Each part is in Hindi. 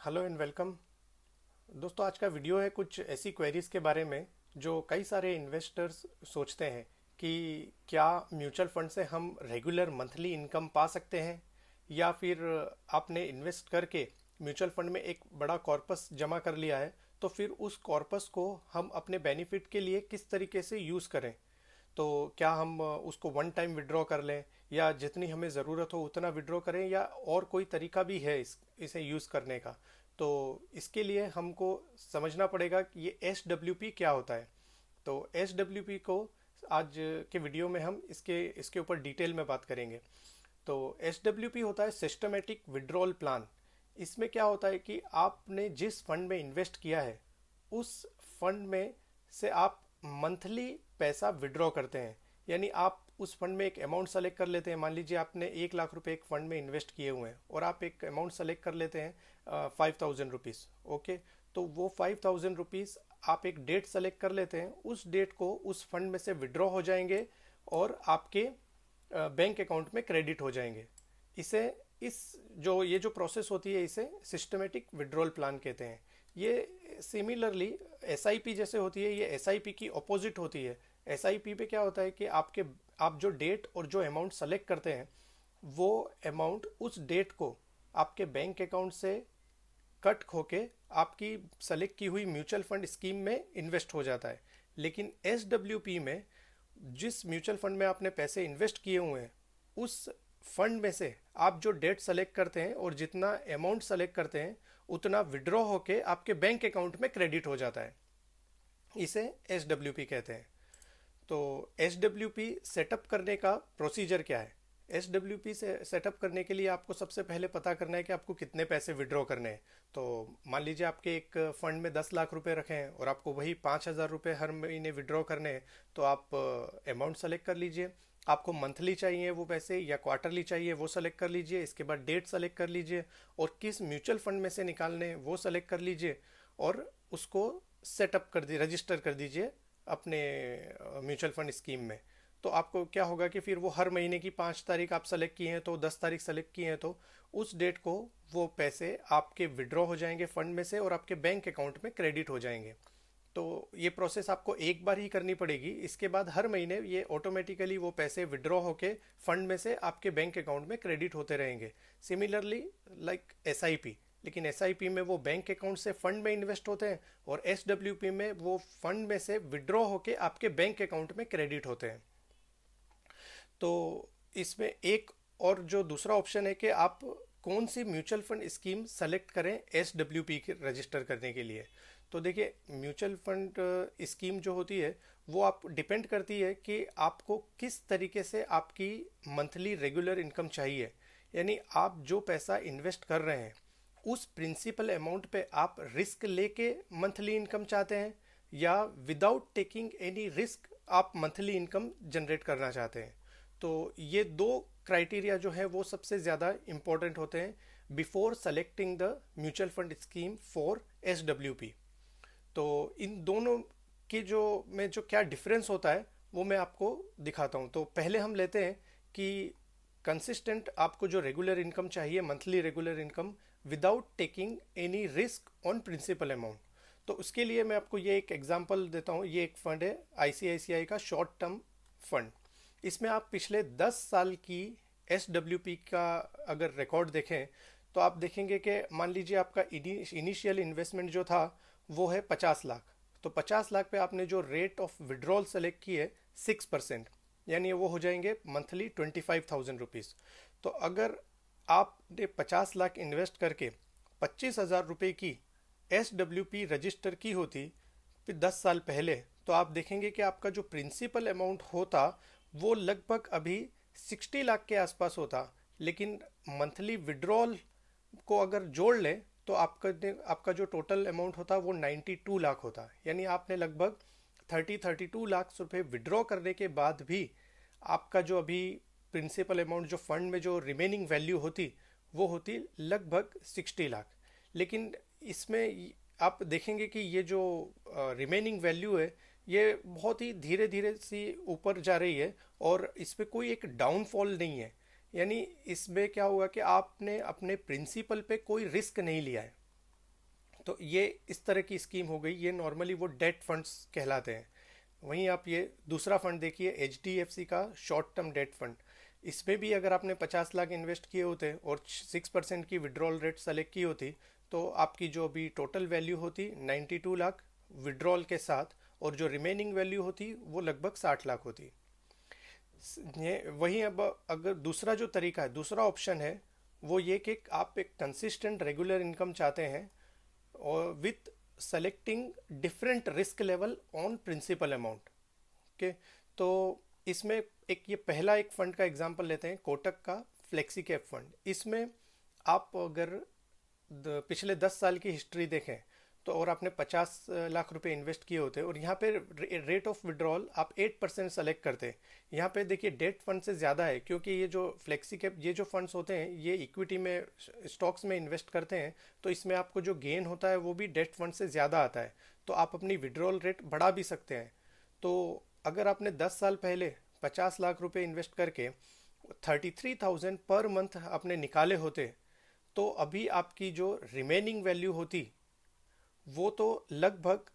Hello and welcome. दोस्तों, आज का वीडियो है कुछ ऐसी क्वेरीज के बारे में जो कई सारे इन्वेस्टर्स सोचते हैं कि क्या म्यूचुअल फंड से हम रेगुलर मंथली इनकम पा सकते हैं, या फिर आपने इन्वेस्ट करके म्यूचुअल फंड में एक बड़ा कॉर्पस जमा कर लिया है, तो फिर उस कॉर्पस को हम अपने बेनिफिट के लिए किस तरीके से यूज़ करें। तो क्या हम उसको वन टाइम विड्रॉ कर लें, या जितनी हमें ज़रूरत हो उतना विड्रॉ करें, या और कोई तरीका भी है इसे यूज़ करने का। तो इसके लिए हमको समझना पड़ेगा कि ये एस क्या होता है। तो एस को आज के वीडियो में हम इसके इसके ऊपर डिटेल में बात करेंगे। तो एस होता है सिस्टमेटिक विड्रॉल प्लान। इसमें क्या होता है कि आपने जिस फंड में इन्वेस्ट किया है, उस फंड में से आप मंथली पैसा विड्रॉ करते हैं। यानी आप उस फंड में एक अमाउंट सेलेक्ट कर लेते हैं। मान लीजिए आपने 1 लाख रुपए एक फंड में इन्वेस्ट किए हुए हैं, और आप एक अमाउंट सेलेक्ट कर लेते हैं 5,000 रुपीज़। ओके, तो वो 5,000 रुपीज़ आप एक डेट सेलेक्ट कर लेते हैं, उस डेट को उस फंड में से विड्रॉ हो जाएंगे और आपके बैंक अकाउंट में क्रेडिट हो जाएंगे। इसे इस जो ये जो प्रोसेस होती है, इसे सिस्टमेटिक विड्रॉल प्लान कहते हैं। ये सिमिलरली एसआईपी जैसे होती है, ये एसआईपी की अपोजिट होती है। एसआईपी पे क्या होता है कि आप जो डेट और जो अमाउंट सेलेक्ट करते हैं, वो अमाउंट उस डेट को आपके बैंक अकाउंट से कट होके आपकी सेलेक्ट की हुई म्यूचुअल फंड स्कीम में इन्वेस्ट हो जाता है। लेकिन एस में जिस म्यूचुअल फंड में आपने पैसे इन्वेस्ट किए हुए हैं, उस फंड में से आप जो डेट सेलेक्ट करते हैं और जितना अमाउंट सेलेक्ट करते हैं, उतना विड्रॉ होके आपके बैंक अकाउंट में क्रेडिट हो जाता है। इसे एस कहते हैं। तो एस सेटअप करने का प्रोसीजर क्या है। एस से सेटअप करने के लिए आपको सबसे पहले पता करना है कि आपको कितने पैसे विड्रॉ करने हैं। तो मान लीजिए आपके एक फंड में 10 लाख रुपए रखे हैं और आपको वही 5,000 रुपये हर महीने विड्रॉ करने हैं। तो आप अमाउंट सेलेक्ट कर लीजिए। आपको मंथली चाहिए वो पैसे या क्वार्टरली चाहिए, वो सेलेक्ट कर लीजिए। इसके बाद डेट सेलेक्ट कर लीजिए और किस म्यूचुअल फंड में से निकालने हैं वो सेलेक्ट कर लीजिए, और उसको सेटअप कर दी रजिस्टर कर दीजिए अपने म्यूचुअल फंड स्कीम में। तो आपको क्या होगा कि फिर वो हर महीने की 5 तारीख आप सेलेक्ट किए हैं, तो 10 तारीख सेलेक्ट किए हैं, तो उस डेट को वो पैसे आपके विड्रॉ हो जाएंगे फंड में से और आपके बैंक अकाउंट में क्रेडिट हो जाएंगे। तो ये प्रोसेस आपको एक बार ही करनी पड़ेगी। इसके बाद हर महीने ये ऑटोमेटिकली वो पैसे विड्रॉ होके फंड में से आपके बैंक अकाउंट में क्रेडिट होते रहेंगे। सिमिलरली लाइक एसआईपी, लेकिन एसआईपी में वो बैंक अकाउंट से फंड में इन्वेस्ट होते हैं, और एसडब्ल्यूपी में वो फंड में से विड्रॉ होके आपके बैंक अकाउंट में क्रेडिट होते हैं। तो इसमें एक और जो दूसरा ऑप्शन है कि आप कौन सी म्यूचुअल फंड स्कीम सेलेक्ट करें एस के रजिस्टर करने के लिए। तो देखिए, म्यूचुअल फंड स्कीम जो होती है, वो आप डिपेंड करती है कि आपको किस तरीके से आपकी मंथली रेगुलर इनकम चाहिए। यानी आप जो पैसा इन्वेस्ट कर रहे हैं, उस प्रिंसिपल अमाउंट पे आप रिस्क लेके मंथली इनकम चाहते हैं, या विदाउट टेकिंग एनी रिस्क आप मंथली इनकम जनरेट करना चाहते हैं। तो ये दो क्राइटेरिया जो है वो सबसे ज़्यादा इम्पोर्टेंट होते हैं before selecting the mutual fund scheme for S. तो इन दोनों के जो क्या डिफरेंस होता है, वो मैं आपको दिखाता हूँ। तो पहले हम लेते हैं कि कंसिस्टेंट आपको जो रेगुलर इनकम चाहिए, monthly regular income without taking any risk on principal amount. तो उसके लिए मैं आपको ये एक एग्जांपल देता हूँ। ये एक फंड है आईसीआईसीआई का शॉर्ट टर्म फंड। इसमें आप पिछले 10 साल की एस का अगर रिकॉर्ड देखें, तो आप देखेंगे कि मान लीजिए आपका इनिशियल इन्वेस्टमेंट जो था वो है 50 लाख। तो 50 लाख पे आपने जो रेट ऑफ विड्रॉल सेलेक्ट की है 6%, यानी वो हो जाएंगे मंथली 25,000 रुपीज़। तो अगर आपने 50 लाख इन्वेस्ट करके 25,000 रुपये की एस रजिस्टर की होती फिर 10 साल पहले, तो आप देखेंगे कि आपका जो प्रिंसिपल अमाउंट होता वो लगभग अभी 60 लाख के आसपास होता। लेकिन मंथली विड्रॉल को अगर जोड़ लें, तो आपका जो टोटल अमाउंट होता वो 92 लाख होता। यानी आपने लगभग 32 लाख रुपए विड्रॉ करने के बाद भी आपका जो अभी प्रिंसिपल अमाउंट जो फंड में जो रिमेनिंग वैल्यू होती, वो होती लगभग 60 लाख। लेकिन इसमें आप देखेंगे कि ये जो रिमेनिंग वैल्यू है, ये बहुत ही धीरे धीरे सी ऊपर जा रही है, और इस पर कोई एक डाउनफॉल नहीं है। यानी इसमें क्या हुआ कि आपने अपने प्रिंसिपल पे कोई रिस्क नहीं लिया है। तो ये इस तरह की स्कीम हो गई, ये नॉर्मली वो डेट फंड्स कहलाते हैं। वहीं आप ये दूसरा फंड देखिए, HDFC का शॉर्ट टर्म डेट फंड। इसमें भी अगर आपने 50 लाख इन्वेस्ट किए होते और 6% की विड्रॉल रेट सेलेक्ट की होती, तो आपकी जो अभी टोटल वैल्यू होती 92 लाख विड्रॉल के साथ, और जो रिमेनिंग वैल्यू होती वो लगभग 60 लाख होती। ये वहीं अब अगर दूसरा जो तरीका है, दूसरा ऑप्शन है, वो ये कि आप एक कंसिस्टेंट रेगुलर इनकम चाहते हैं और with selecting different risk level on principal amount. Okay, तो इसमें एक ये पहला एक फंड का एग्जांपल लेते हैं, कोटक का फ्लेक्सी कैप फंड। इसमें आप अगर पिछले 10 साल की हिस्ट्री देखें तो, और आपने 50 लाख रुपए इन्वेस्ट किए होते और यहाँ पे रेट ऑफ विड्रॉल आप 8% सेलेक्ट करते। यहाँ पे देखिए डेट फंड से ज़्यादा है, क्योंकि ये जो फ्लेक्सी कैप, ये जो फंड्स होते हैं ये इक्विटी में, स्टॉक्स में इन्वेस्ट करते हैं, तो इसमें आपको जो गेन होता है वो भी डेट फंड से ज़्यादा आता है, तो आप अपनी विड्रॉल रेट बढ़ा भी सकते हैं। तो अगर आपने 10 साल पहले 50 लाख रुपए इन्वेस्ट करके 33,000 पर मंथ आपने निकाले होते, तो अभी आपकी जो रिमेनिंग वैल्यू होती वो तो लगभग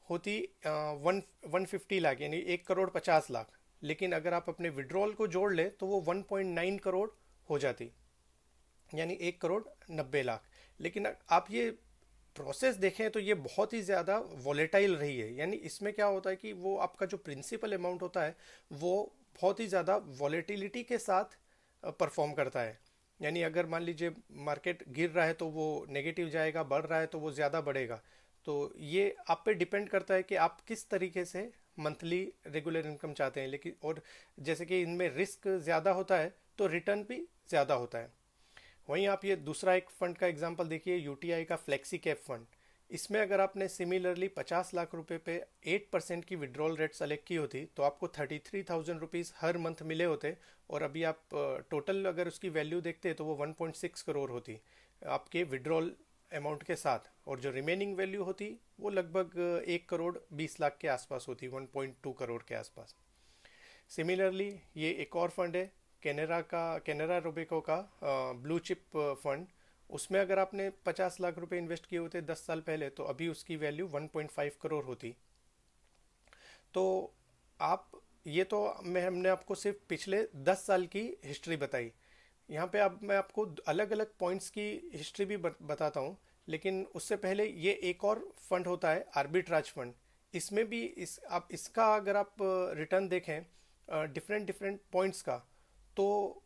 होती 150 लाख, यानी 1,50,00,000। लेकिन अगर आप अपने विड्रॉल को जोड़ ले तो वो 1.9 करोड़ हो जाती, यानी 1,90,00,000। लेकिन आप ये प्रोसेस देखें तो ये बहुत ही ज़्यादा वॉलेटाइल रही है। यानी इसमें क्या होता है कि वो आपका जो प्रिंसिपल अमाउंट होता है वो बहुत ही ज़्यादा वॉलेटिलिटी के साथ परफॉर्म करता है। यानी अगर मान लीजिए मार्केट गिर रहा है तो वो नेगेटिव जाएगा, बढ़ रहा है तो वो ज़्यादा बढ़ेगा। तो ये आप पे डिपेंड करता है कि आप किस तरीके से मंथली रेगुलर इनकम चाहते हैं। लेकिन और जैसे कि इनमें रिस्क ज़्यादा होता है तो रिटर्न भी ज़्यादा होता है। वहीं आप ये दूसरा एक फंड का एग्जांपल देखिए, यूटीआई का फ्लेक्सी कैप फंड। इसमें अगर आपने सिमिलरली 50 लाख रुपए पे 8% की विड्रॉल रेट सेलेक्ट की होती तो आपको 33,000 रुपीज़ हर मंथ मिले होते, और अभी आप टोटल अगर उसकी वैल्यू देखते तो वो 1.6 करोड़ होती आपके विड्रॉल अमाउंट के साथ, और जो रिमेनिंग वैल्यू होती वो लगभग 1,20,00,000 के आसपास होती, 1.2 करोड़ के आसपास। सिमिलरली ये एक और फंड है, कैनरा रोबेको का ब्लू चिप फंड। उसमें अगर आपने 50 लाख रुपए इन्वेस्ट किए होते 10 साल पहले, तो अभी उसकी वैल्यू 1.5 करोड़ होती। तो आप ये तो हमने आपको सिर्फ पिछले 10 साल की हिस्ट्री बताई। यहाँ पे अब मैं आपको अलग अलग पॉइंट्स की हिस्ट्री भी बताता हूँ। लेकिन उससे पहले ये एक और फंड होता है, आर्बिट्राज फंड। इसमें भी आप इसका अगर आप रिटर्न देखें डिफरेंट डिफरेंट पॉइंट्स का, तो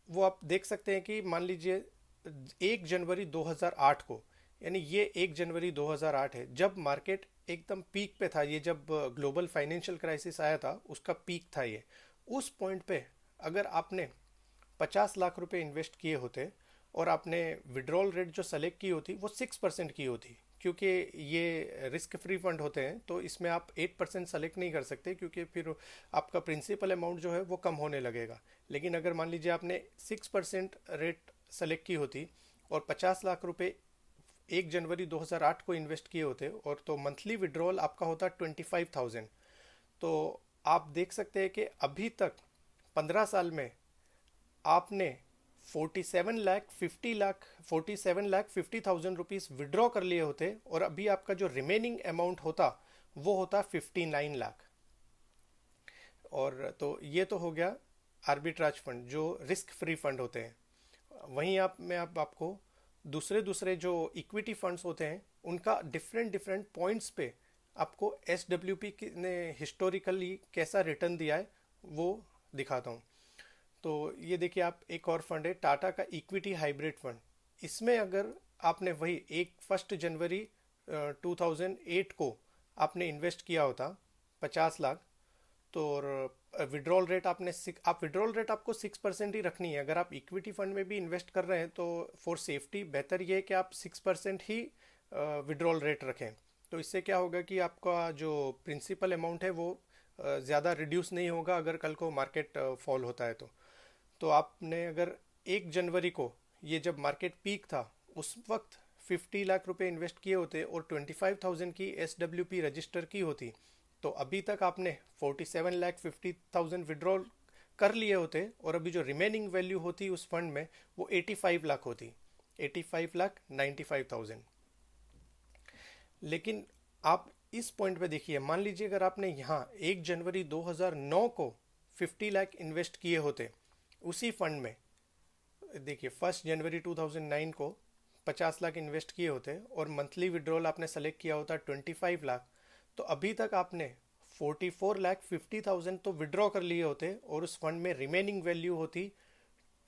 वो आप देख सकते हैं कि मान लीजिए 1 जनवरी 2008 को, यानी ये 1 जनवरी 2008 है जब मार्केट एकदम पीक पे था। ये जब ग्लोबल फाइनेंशियल क्राइसिस आया था उसका पीक था ये। उस पॉइंट पे अगर आपने 50 लाख रुपए इन्वेस्ट किए होते और आपने विड्रॉल रेट जो सेलेक्ट की होती वो 6% की होती, क्योंकि ये रिस्क फ्री फंड होते हैं तो इसमें आप 8% सेलेक्ट नहीं कर सकते, क्योंकि फिर आपका प्रिंसिपल अमाउंट जो है वो कम होने लगेगा। लेकिन अगर मान लीजिए आपने 6% रेट सेलेक्ट की होती और 50 लाख रुपए 1 जनवरी 2008 को इन्वेस्ट किए होते, और तो मंथली विड्रॉल आपका होता 25,000। तो आप देख सकते हैं कि अभी तक 15 साल में आपने 47,50,000 विड्रॉ कर लिए होते, और अभी आपका जो रिमेनिंग अमाउंट होता वो होता 59 लाख। और तो ये तो हो गया आर्बिट्राज फंड जो रिस्क फ्री फंड होते हैं। वहीं मैं आपको दूसरे दूसरे जो इक्विटी फंड्स होते हैं उनका डिफरेंट डिफरेंट पॉइंट्स पे आपको SWP ने हिस्टोरिकली कैसा रिटर्न दिया है वो दिखाता हूँ। तो ये देखिए, आप एक और फंड है टाटा का इक्विटी हाइब्रिड फंड। इसमें अगर आपने वही 1 जनवरी 2008 को आपने इन्वेस्ट किया होता 50 लाख, तो विड्रॉल रेट विड्रॉल रेट आपको 6% ही रखनी है। अगर आप इक्विटी फंड में भी इन्वेस्ट कर रहे हैं तो फॉर सेफ्टी बेहतर ये है कि आप 6% ही विड्रॉल रेट रखें। तो इससे क्या होगा कि आपका जो प्रिंसिपल अमाउंट है वो ज़्यादा रिड्यूस नहीं होगा अगर कल को मार्केट फॉल होता है तो आपने अगर 1 जनवरी को, ये जब मार्केट पीक था, उस वक्त 50 लाख रुपए इन्वेस्ट किए होते और 25,000 की SWP रजिस्टर की होती, तो अभी तक आपने 47,50,000 विड्रॉल कर लिए होते, और अभी जो रिमेनिंग वैल्यू होती उस फंड में वो 85 लाख होती, 85,95,000। लेकिन आप इस पॉइंट पे देखिए, मान लीजिए अगर आपने यहाँ 1 जनवरी 2009 को 50 लाख इन्वेस्ट किए होते उसी फंड में, देखिए 1 जनवरी 2009 को 50 लाख इन्वेस्ट किए होते और मंथली विड्रॉल आपने सेलेक्ट किया होता 25 लाख, तो अभी तक आपने 44 लाख 50,000 तो विड्रॉ कर लिए होते और उस फंड में रिमेनिंग वैल्यू होती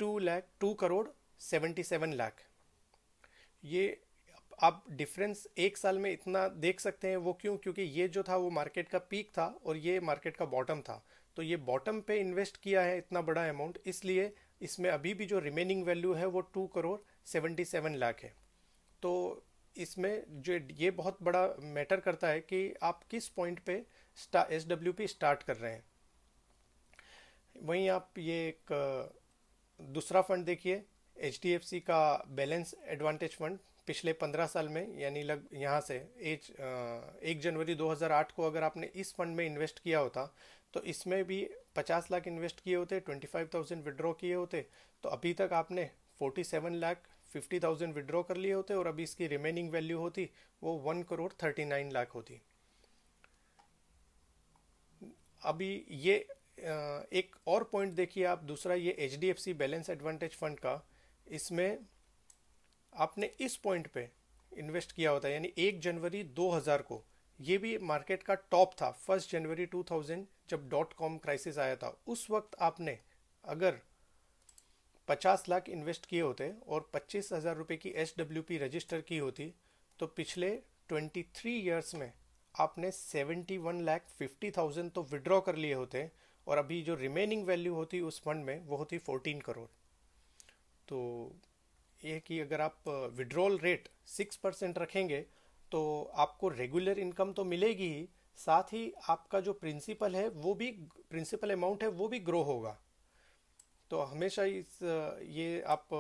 2 करोड़ 77 लाख। ये आप डिफरेंस एक साल में इतना देख सकते हैं। वो क्यों? क्योंकि ये जो था वो मार्केट का पीक था और ये मार्केट का बॉटम था, तो ये बॉटम पे इन्वेस्ट किया है इतना बड़ा अमाउंट, इसलिए इसमें अभी भी जो रिमेनिंग वैल्यू है वो 2 करोड़ 77 लाख है। तो इसमें जो ये बहुत बड़ा मैटर करता है कि आप किस पॉइंट पे SWP स्टार्ट कर रहे हैं। वहीं आप ये एक दूसरा फंड देखिए, HDFC का बैलेंस एडवांटेज फंड। पिछले 15 साल में, यानी लग यहाँ से 1 जनवरी 2008 को अगर आपने इस फंड में इन्वेस्ट किया होता तो इसमें भी 50 लाख इन्वेस्ट किए होते, 25,000 विड्रॉ किए होते, तो अभी तक आपने 47 लाख 50,000 विड्रॉ कर लिए होते और अभी इसकी रिमेनिंग वैल्यू होती वो 1 करोड़ 39 लाख होती। अभी ये एक और पॉइंट देखिए आप, दूसरा ये HDFC बैलेंस एडवांटेज फंड का, इसमें आपने इस पॉइंट पे इन्वेस्ट किया होता है यानी 1 जनवरी 2000 को, ये भी मार्केट का टॉप था। 1 जनवरी 2000 जब .com क्राइसिस आया था उस वक्त आपने अगर 50 लाख इन्वेस्ट किए होते और 25,000 रुपये की SWP रजिस्टर की होती तो पिछले 23 ईयर्स में आपने 71 लाख 50,000 तो विड्रॉ कर लिए होते और अभी जो रिमेनिंग वैल्यू होती उस फंड में वो होती 14 करोड़। तो ये कि अगर आप विड्रॉल रेट 6% रखेंगे तो आपको रेगुलर इनकम तो मिलेगी ही, साथ ही आपका जो प्रिंसिपल है वो भी, प्रिंसिपल अमाउंट है वो भी ग्रो होगा। तो हमेशा ये आप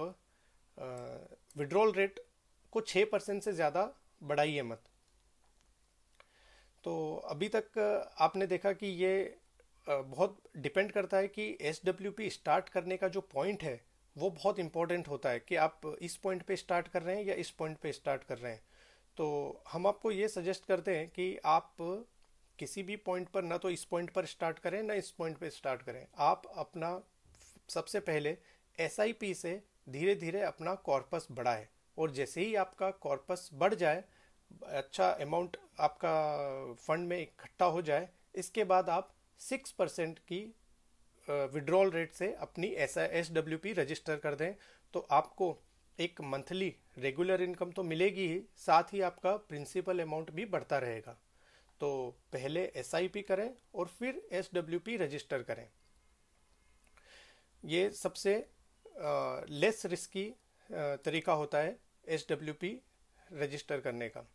विड्रॉल रेट को 6% से ज़्यादा बढ़ाइए मत। तो अभी तक आपने देखा कि ये बहुत डिपेंड करता है कि SWP स्टार्ट करने का जो पॉइंट है वो बहुत इंपॉर्टेंट होता है कि आप इस पॉइंट पे स्टार्ट कर रहे हैं या इस पॉइंट पे स्टार्ट कर रहे हैं। तो हम आपको ये सजेस्ट करते हैं कि आप किसी भी पॉइंट पर, ना तो इस पॉइंट पर स्टार्ट करें ना इस पॉइंट पे स्टार्ट करें। आप अपना सबसे पहले SIP से धीरे धीरे अपना कॉर्पस बढ़ाएं और जैसे ही आपका कॉर्पस बढ़ जाए, अच्छा अमाउंट आपका फंड में इकट्ठा हो जाए, इसके बाद आप 6% की विड्रॉल रेट से अपनी SWP रजिस्टर कर दें। तो आपको एक मंथली रेगुलर इनकम तो मिलेगी ही, साथ ही आपका प्रिंसिपल अमाउंट भी बढ़ता रहेगा। तो पहले SIP करें और फिर SWP रजिस्टर करें। ये सबसे लेस रिस्की तरीका होता है SWP रजिस्टर करने का।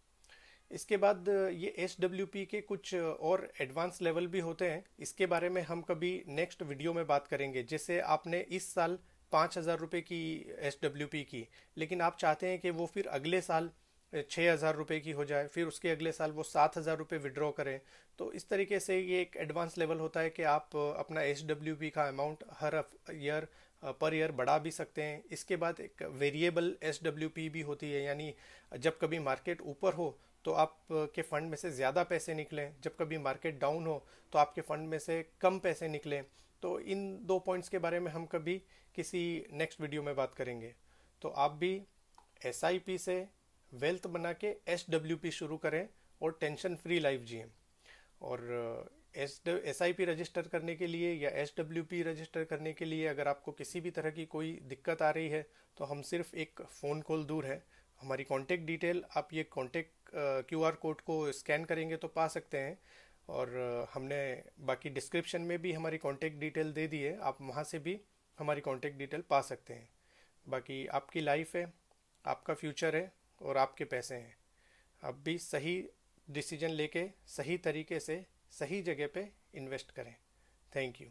इसके बाद ये SWP के कुछ और एडवांस लेवल भी होते हैं, इसके बारे में हम कभी नेक्स्ट वीडियो में बात करेंगे। जैसे आपने इस साल 5,000 रुपये की SWP की, लेकिन आप चाहते हैं कि वो फिर अगले साल 6,000 रुपये की हो जाए, फिर उसके अगले साल वो 7,000 रुपये विड्रॉ करें। तो इस तरीके से ये एक एडवांस लेवल होता है कि आप अपना SWP का अमाउंट हर ईयर पर ईयर बढ़ा भी सकते हैं। इसके बाद एक वेरिएबल SWP भी होती है, यानी जब कभी मार्केट ऊपर हो तो आप के फंड में से ज़्यादा पैसे निकलें, जब कभी मार्केट डाउन हो तो आपके फंड में से कम पैसे निकलें। तो इन दो पॉइंट्स के बारे में हम कभी किसी नेक्स्ट वीडियो में बात करेंगे। तो आप भी SIP से वेल्थ बना के SWP शुरू करें और टेंशन फ्री लाइफ जिए। और SIP रजिस्टर करने के लिए या SWP रजिस्टर करने के लिए अगर आपको किसी भी तरह की कोई दिक्कत आ रही है तो हम सिर्फ एक फ़ोन कॉल दूर है। हमारी कॉन्टेक्ट डिटेल आप ये कॉन्टेक्ट QR कोड को स्कैन करेंगे तो पा सकते हैं, और हमने बाकी डिस्क्रिप्शन में भी हमारी कॉन्टेक्ट डिटेल दे दी है, आप वहाँ से भी हमारी कॉन्टेक्ट डिटेल पा सकते हैं। बाकी आपकी लाइफ है, आपका फ्यूचर है और आपके पैसे हैं। आप भी सही डिसीजन लेके सही तरीके से सही जगह पे इन्वेस्ट करें। Thank you.